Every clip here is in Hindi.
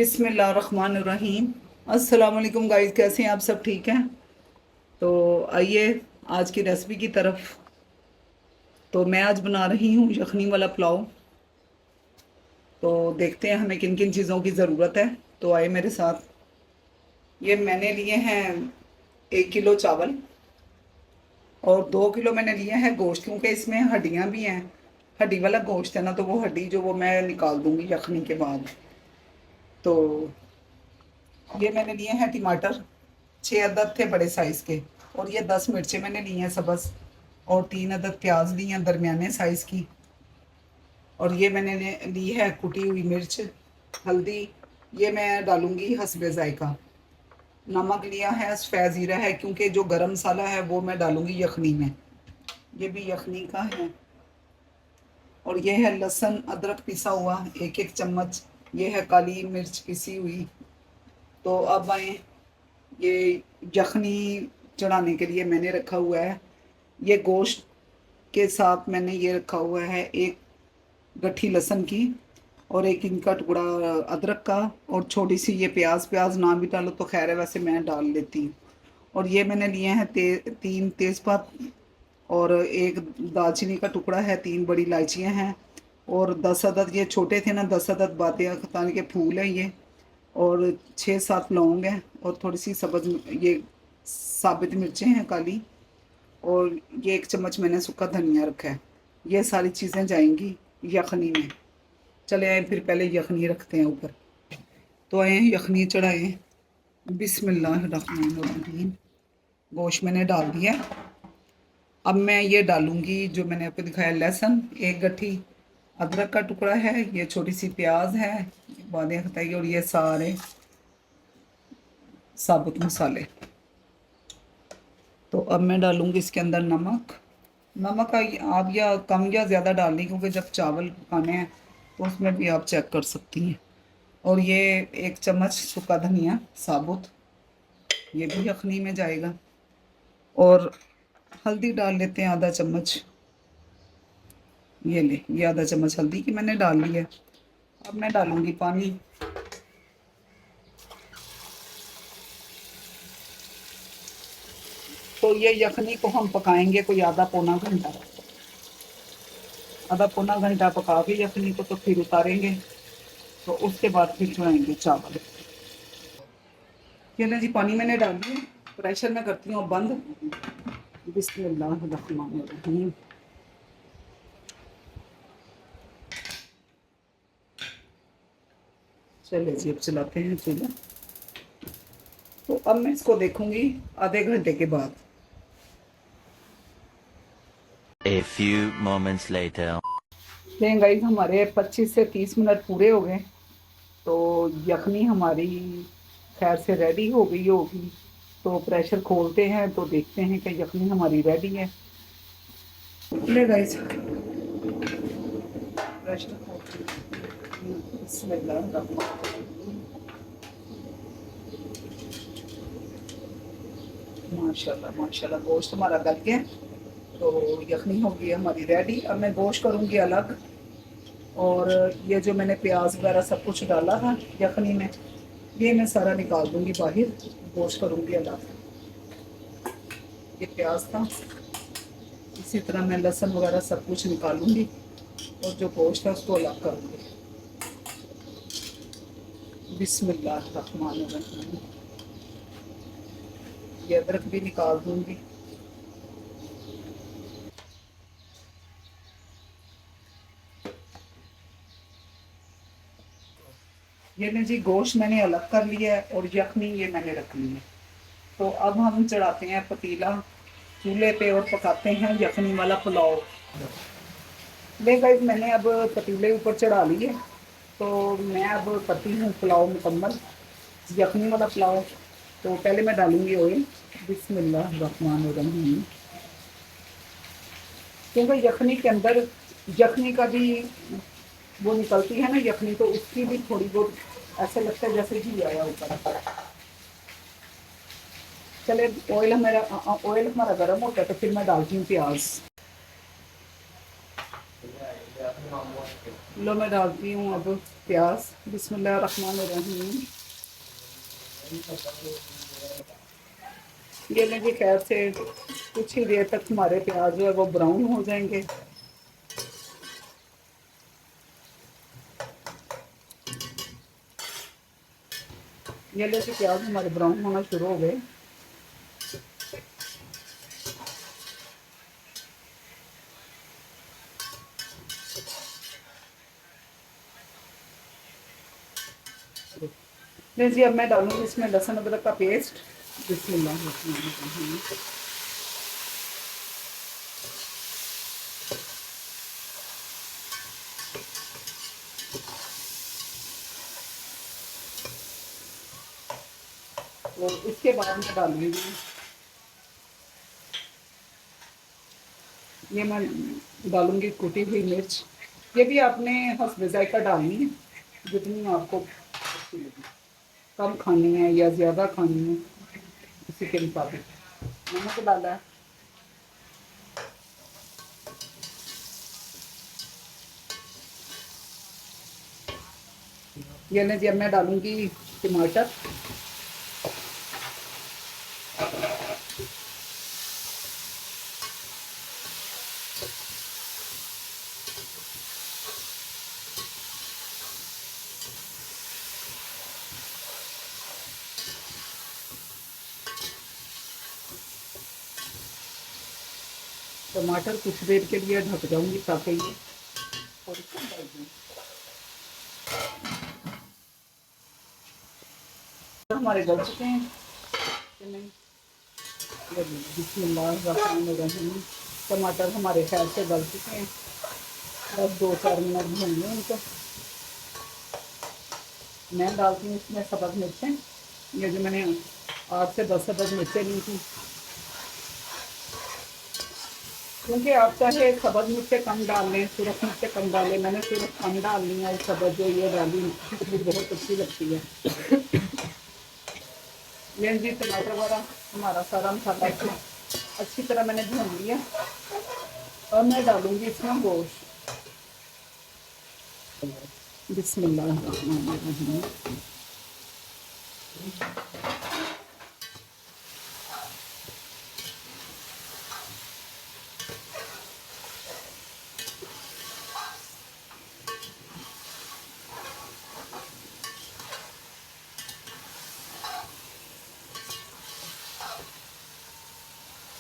बिस्मिल्लाहिर्रहमानिर्रहीम। अस्सलाम वालेकुम गाइस, कैसे हैं आप? सब ठीक हैं? तो आइए आज की रेसिपी की तरफ। तो मैं आज बना रही हूँ यखनी वाला पुलाव। तो देखते हैं हमें किन किन चीज़ों की ज़रूरत है। तो आए मेरे साथ। ये मैंने लिए हैं 1 किलो चावल और 2 किलो मैंने लिए हैं गोश्त, क्योंकि इसमें हड्डियाँ भी हैं। हड्डी वाला गोश्त है ना, तो वो हड्डी जो वो मैं निकाल दूँगी यखनी के बाद। तो ये मैंने लिए हैं टमाटर, 6 अदद थे बड़े साइज़ के। और ये 10 मिर्चें मैंने ली हैं सब्ज़। और 3 अदद प्याज ली हैं दरमियाने साइज़ की। और ये मैंने ली है कुटी हुई मिर्च। हल्दी ये मैं डालूँगी हस्बे ज़ायक़ा। नमक लिया है, सफ़ेद ज़ीरा है, क्योंकि जो गरम मसाला है वो मैं डालूँगी यखनी में। ये भी यखनी का है। और ये है लहसुन अदरक पिसा हुआ 1-1 चम्मच। ये है काली मिर्च पिसी हुई। तो अब आए, ये यखनी चढ़ाने के लिए मैंने रखा हुआ है। ये गोश्त के साथ मैंने ये रखा हुआ है एक गट्ठी लहसुन की और एक इनका टुकड़ा अदरक का। और छोटी सी ये प्याज, प्याज ना भी डालो तो खैर है, वैसे मैं डाल लेती हूँ। और ये मैंने लिए हैं 3 तेज़पात और एक दालचीनी का टुकड़ा है, 3 बड़ी इलायचियाँ हैं। और 10 अदद, ये छोटे थे ना, 10 अदद बातें खतान के फूल हैं ये। और 6-7 लौंग हैं और थोड़ी सी सब्ज़ ये साबित मिर्चें हैं काली। और ये 1 चम्मच मैंने सूखा धनिया रखा है। ये सारी चीज़ें जाएंगी यखनी में। चले आए फिर पहले यखनी रखते हैं ऊपर। तो आए यखनी चढ़ाएँ। बिस्मिल्लाहिर्रहमानिर्रहीम। गोश्त मैंने डाल दिया। अब मैं ये डालूँगी जो मैंने आपको दिखाया, लहसुन 1 गट्ठी, अदरक का टुकड़ा है, ये छोटी सी प्याज है बादें खताई, और ये सारे साबुत मसाले। तो अब मैं डालूँगी इसके अंदर नमक। नमक आप या कम या ज़्यादा डालनी, क्योंकि जब चावल पकाने हैं तो उसमें भी आप चेक कर सकती हैं। और ये 1 चम्मच सूखा धनिया साबुत, ये भी यखनी में जाएगा। और हल्दी डाल लेते हैं आधा चम्मच। ये आधा चम्मच हल्दी की मैंने डाल ली है। अब मैं डालूँगी पानी। तो ये यखनी को हम पकाएंगे कोई आधा पौना घंटा। आधा पौना घंटा पका के यखनी को तो फिर उतारेंगे। तो उसके बाद फिर चढ़ाएंगे चावल। ये ना जी, पानी मैंने डाल दिया। प्रेशर में करती हूँ बंद। बिस्मिल्लाहिर्रहमानिर्रहीम। चलिए जी, अब चलाते हैं चूल्हा। तो अब मैं इसको देखूंगी आधे घंटे के बाद। A few moments later. देखें गाइस, हमारे 25 से 30 मिनट पूरे हो गए। तो यखनी हमारी खैर से रेडी हो गई होगी। तो प्रेशर खोलते हैं तो देखते हैं कि यखनी हमारी रेडी है। ले गाइस, प्रेशर खोलते हैं। बिस्मिल्लाहिर्रहमानिर्रहीम। माशाल्लाह माशाल्लाह, गोश्त हमारा गल गया। तो यखनी होगी हमारी रेडी। अब मैं गोश्त करूँगी अलग। और ये जो मैंने प्याज वगैरह सब कुछ डाला था यखनी में, ये मैं सारा निकाल दूँगी बाहर। गोश्त करूँगी अलग। ये प्याज था, इसी तरह मैं लहसुन वगैरह सब कुछ निकालूँगी और जो गोश्त है उसको अलग करूँगी। बिस्मिल्लाहिर्रहमानिर्रहीम। ये अदरक भी निकाल दूँगी। ये ने जी, गोश्त मैंने अलग कर लिया है और यखनी ये मैंने रख ली है। तो अब हम चढ़ाते हैं पतीला चूल्हे पे और पकाते हैं यखनी वाला पुलाव। ले गाइस, मैंने अब पतीले ऊपर चढ़ा लिए। तो मैं अब करती हूँ पुलाव मुकम्मल, यखनी वाला पुलाव। तो पहले मैं डालूँगी ऑयल। बिस्मिल्लाहिर्रहमानिर्रहीम। क्योंकि यखनी के अंदर यखनी का भी वो निकलती है ना यखनी, तो उसकी भी थोड़ी बहुत ऐसा लगता है जैसे घी आया ऊपर। चले, ऑयल हमारा गर्म होता है तो फिर मैं डालती हूँ प्याज। लो मैं डालती हूँ अब प्याज। बिस्मिल्लाहिर्रहमानिर्रहीम। ये मेरे ख्याल से कुछ ही देर तक हमारे प्याज जो है वो ब्राउन हो जाएंगे। ये लेके प्याज हमारे ब्राउन होना शुरू हो गए। जी अब मैं डालूंगी इसमें लहसुन अदरक का पेस्ट। बिस्मिल्लाह। तो इसके बाद मैं डालूंगी, ये मैं डालूंगी कुटी हुई मिर्च। ये भी आपने हस्ब जायका डालनी है, जितनी आपको अच्छी लगे। कम खानी है या ज़्यादा खानी है उसी के मुताबिक। नमक डाला है। ये नहीं जी अब मैं डालूंगी टमाटर। टमाटर कुछ देर के लिए ढक जाऊंगी ताकि ये थोड़ी सी गल जाए। तो हमारे गल चुके हैं कि नहीं? बिस्मिल्लाहिर्रहमानिर्रहीम। टमाटर हमारे ख्याल से गल चुके हैं। बस 2-4 मिनट भूनिए उनको। मैं डालती हूँ इसमें सब्ज़ मिर्चें। ये जो मैंने 8 से 10 सब्ज़ मिर्चें ली थी, क्योंकि आप चाहे सब्ज़ मिर्चें कम डाल लें, सुरख मिर्चें कम डालें। मैंने सुरख कम डाल ली है, सब्ज़ जो ये डाली मुझे बहुत अच्छी लगती है। ये जी टमाटर वगैरह हमारा सारा मसाला इसमें अच्छी तरह मैंने भून लिया। और मैं डालूंगी इसमें गोश्त। बिस्मिल्लाहिर्रहमानिर्रहीम।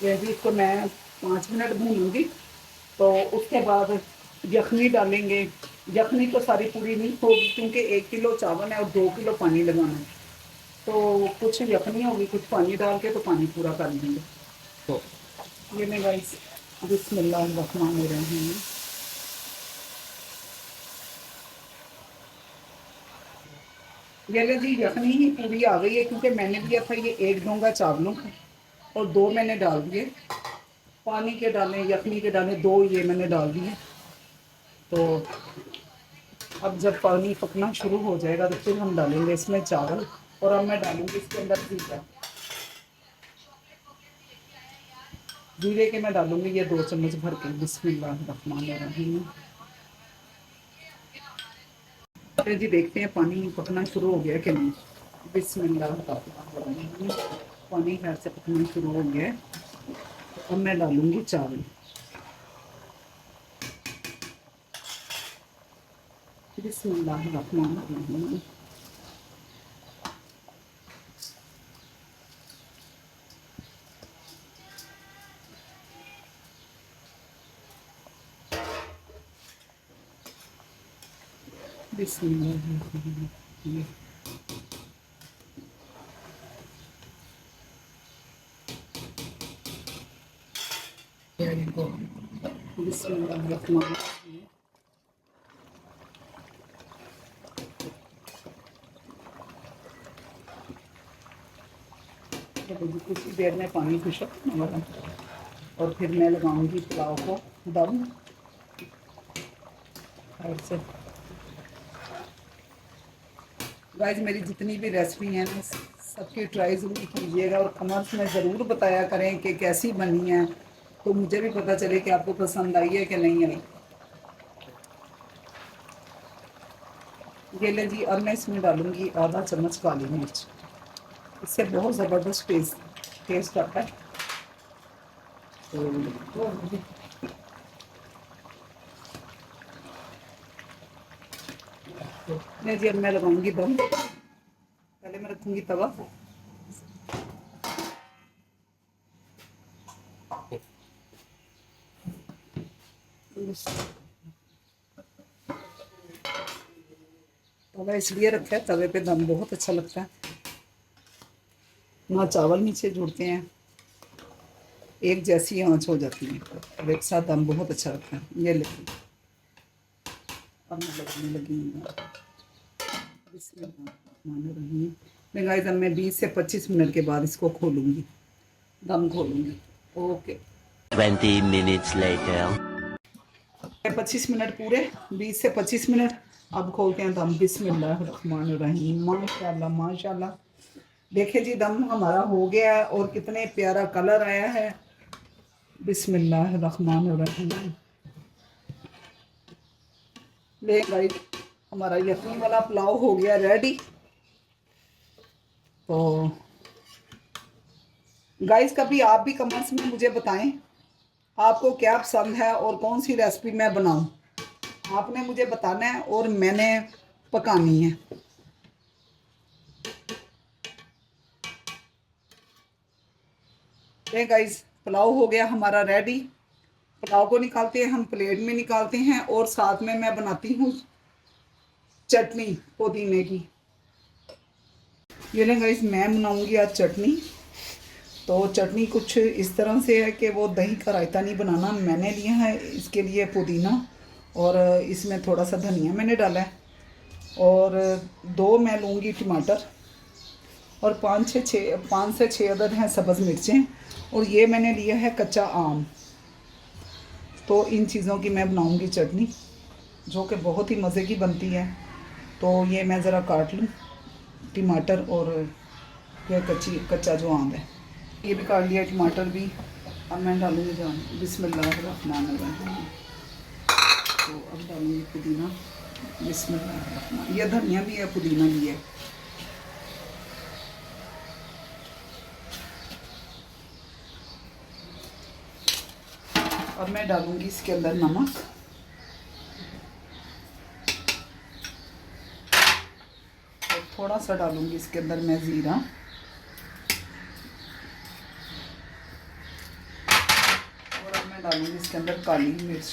ये भी इसको मैं 5 मिनट भूनूंगी। तो उसके बाद यखनी डालेंगे। यखनी तो सारी पूरी नहीं होगी क्योंकि 1 किलो चावल है और 2 किलो पानी लगाना है। तो कुछ यखनी होगी, कुछ पानी डाल के तो पानी पूरा कर लेंगे। तो ये मैं गाइस बिस्मिल्लाहिर्रहमानिर्रहीम। ये ले जी यखनी ही पूरी आ गई है क्योंकि मैंने लिया था ये 1 डोंगा चावलों का और 2 मैंने डाल दिए। पानी के दाने, यखनी के दाने 2 ये मैंने डाल दिए। तो अब जब पानी पकना शुरू हो जाएगा तो फिर हम डालेंगे इसमें चावल। और अब मैं डालूंगी इसके अंदर जीरा। जीरे के मैं डालूंगी ये 2 चम्मच भर के। बिस्मिल्लाहिर्रहमानिर्रहीम। फिर जी देखते हैं पानी पकना शुरू हो गया कि नहीं। बिस्मिल्लाहिर्रहमानिर्रहीम। पानी खैर से पकना शुरू हो गया है। अब मैं डालूंगी चावल। बिस्मिल्लाहिर्रहमानिर्रहीम। बिस्मिल्लाहिर्रहमानिर्रहीम। बिस्मिल्लाहिर्रहमानिर्रहीम। तो कुछ ही देर में पानी खुशक होगा और फिर मैं लगाऊंगी पुलाव को दम। ऐसे गाइस मेरी जितनी भी रेसिपी हैं ना सबकी ट्राई ज़रूर कीजिएगा और कमेंट्स में ज़रूर बताया करें कि कैसी बनी है, तो मुझे भी पता चले कि आपको पसंद आई है कि नहीं आई। ये ले जी, अब मैं इसमें डालूंगी आधा चम्मच काली मिर्च। इससे बहुत ज़बरदस्त टेस्ट आता है। तो नहीं जी, अब मैं लगाऊंगी दम। पहले मैं रखूंगी तवा। तवा इसलिए रखा है, तवे पे दम बहुत अच्छा लगता है, ना चावल नीचे जुड़ते हैं, एक जैसी आंच हो जाती है। अब एक साथ दम बहुत अच्छा लगता है। ये लेकिन अब मैं लगाने लगी हूँ। मैं गाइस, अब मैं 20 से 25 मिनट के बाद इसको खोलूँगी, दम खोलूँगी। Okay, 20 minutes later. 25 मिनट पूरे, 20 से 25 मिनट। अब खोलते हैं दम। बिस्मिल्लाहिर्रहमानिर्रहीम। माशाल्लाह माशाल्लाह। देखिए जी, दम हमारा हो गया है और कितने प्यारा कलर आया है। बिस्मिल्लाहिर्रहमानिर्रहीम। ले गाइस, हमारा यखनी वाला पुलाव हो गया रेडी। तो गाइस, कभी आप भी कमेंट्स में मुझे बताएं आपको क्या पसंद है और कौन सी रेसिपी मैं बनाऊं। आपने मुझे बताना है और मैंने पकानी है। ये गाइस, पुलाव हो गया हमारा रेडी। पुलाव को निकालते हैं हम, प्लेट में निकालते हैं और साथ में मैं बनाती हूँ चटनी पुदीने की। ये ना गाइस, मैं बनाऊंगी आज चटनी। तो चटनी कुछ इस तरह से है कि वो दही का रायता नहीं बनाना। मैंने लिया है इसके लिए पुदीना, और इसमें थोड़ा सा धनिया मैंने डाला है, और 2 मैं लूँगी टमाटर, और 5 से 6 अदद हैं सब्ज़ मिर्चें, और ये मैंने लिया है कच्चा आम। तो इन चीज़ों की मैं बनाऊंगी चटनी, जो कि बहुत ही मज़े की बनती है। तो ये मैं ज़रा काट लूँ टमाटर, और यह कच्चा जो आम है ये भी काट लिया, टमाटर भी। अब मैं डालूँगी जान बिस्मिल्लाहिर्रहमानिर्रहीम। तो अब डालूँगी पुदीना। बिस्मिल्लाहिर्रहमान। यह धनिया भी है, पुदीना भी है। अब मैं डालूँगी इसके अंदर नमक, और थोड़ा सा डालूँगी इसके अंदर मैं ज़ीरा, और अब मैं डालूँगी इसके अंदर काली मिर्च।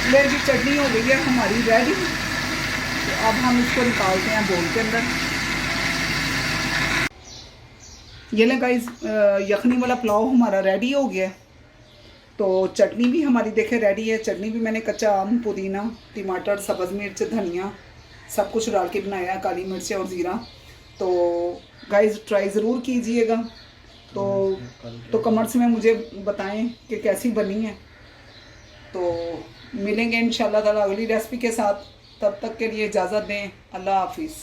ले जी, चटनी हो गई है हमारी रेडी। तो अब हम इसको निकालते हैं बोल के अंदर। ये ले गाइस, यखनी वाला पुलाव हमारा रेडी हो गया। तो चटनी भी हमारी देखे रेडी है। चटनी भी मैंने कच्चा आम, पुदीना, टमाटर, सब्ज़ मिर्च, धनिया सब कुछ डाल के बनाया है, काली मिर्च और ज़ीरा। तो गाइस, ट्राई ज़रूर कीजिएगा। तो कमेंट्स में मुझे बताएं कि कैसी बनी है। तो मिलेंगे इंशाल्लाह ताला अगली रेसिपी के साथ। तब तक के लिए इजाज़त दें। अल्लाह हाफिज़।